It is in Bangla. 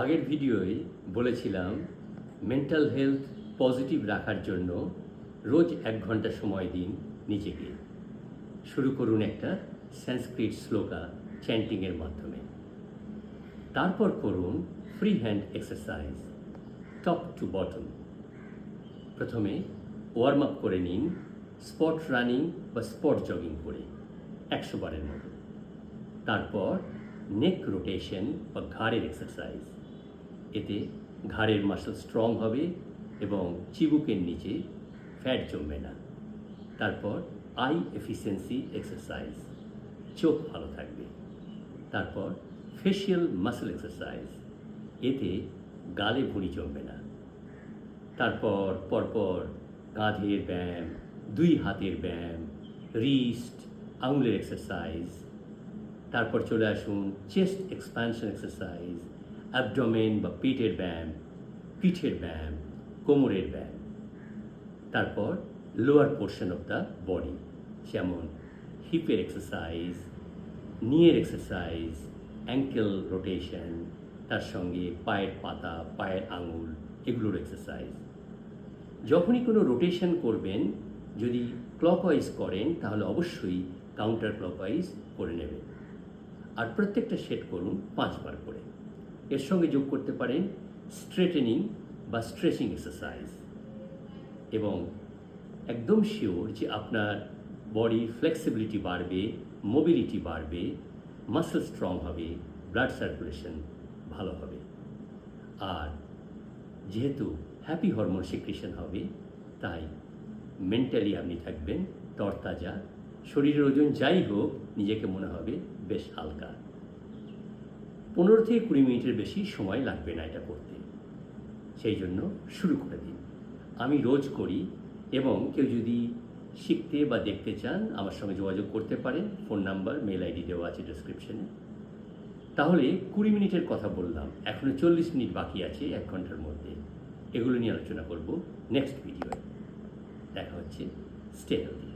আগের ভিডিওয় বলেছিলাম মেন্টাল হেলথ পজিটিভ রাখার জন্য রোজ 1 ঘন্টা সময় দিন নিজেকে। শুরু করুন একটা সংস্কৃত শ্লোকা চ্যান্টিংয়ের মাধ্যমে। তারপর করুন free hand exercise top to bottom. প্রথমে ওয়ার্ম আপ করে নিন স্পট রানিং বা স্পট জগিং করে 100 বারের মতো। তারপর নেক রোটেশন বা ঘাড়ের এক্সারসাইজ। এতে ঘাড়ের মাসল স্ট্রং হবে এবং চিবুকের নিচে ফ্যাট জমবে না। তারপর আই এফিসিয়েন্সি এক্সারসাইজ, চোখ ভালো থাকবে। তারপর ফেশিয়াল মাসল এক্সারসাইজ, এতে গালে ভুঁড়ি জমবে না। তারপর পরপর কাঁধের ব্যায়াম, 2 হাতের ব্যায়াম, রিস্ট আঙুলের এক্সারসাইজ। তারপর চলে আসুন চেস্ট এক্সপ্যানশন এক্সারসাইজ, অ্যাবডোমেন বা পেটের ব্যায়াম, পিঠের ব্যায়াম, কোমরের ব্যায়াম। তারপর lower portion of the body, যেমন হিপের এক্সারসাইজ, নিয়ের এক্সারসাইজ, অ্যাঙ্কেল রোটেশন, তার সঙ্গে পায়ের পাতা, পায়ের আঙুল, এগুলোর এক্সারসাইজ। যখনই কোনো রোটেশন করবেন, যদি ক্লকওয়াইজ করেন তাহলে অবশ্যই কাউন্টার ক্লকওয়াইজ করে নেবেন। আর প্রত্যেকটা সেট করুন 5 বার করে। এর সঙ্গে যোগ করতে পারেন স্ট্রেটেনিং বা স্ট্রেচিং এক্সারসাইজ। এবং একদম শিওর যে আপনার বডির ফ্লেক্সিবিলিটি বাড়বে, মোবিলিটি বাড়বে, মাসল স্ট্রং হবে, ব্লাড সার্কুলেশন ভালো হবে। আর যেহেতু হ্যাপি হরমোন সিক্রেশন হবে, তাই মেন্টালি আপনি থাকবেন তরতাজা। শরীরের ওজন যাই হোক, নিজেকে মনে হবে বেশ হালকা। 15 থেকে 20 মিনিটের বেশি সময় লাগবে না এটা করতে। সেই জন্য শুরু করে দিন। আমি রোজ করি, এবং কেউ যদি শিখতে বা দেখতে চান আমার সঙ্গে যোগাযোগ করতে পারেন। ফোন নাম্বার, মেল আইডি দেওয়া আছে ডেসক্রিপশনে। তাহলে 20 মিনিটের কথা বললাম, এখনও 40 মিনিট বাকি আছে 1 ঘন্টার মধ্যে। এগুলো নিয়ে আলোচনা করব নেক্সট ভিডিওয়ে। দেখা হচ্ছে। Stay healthy.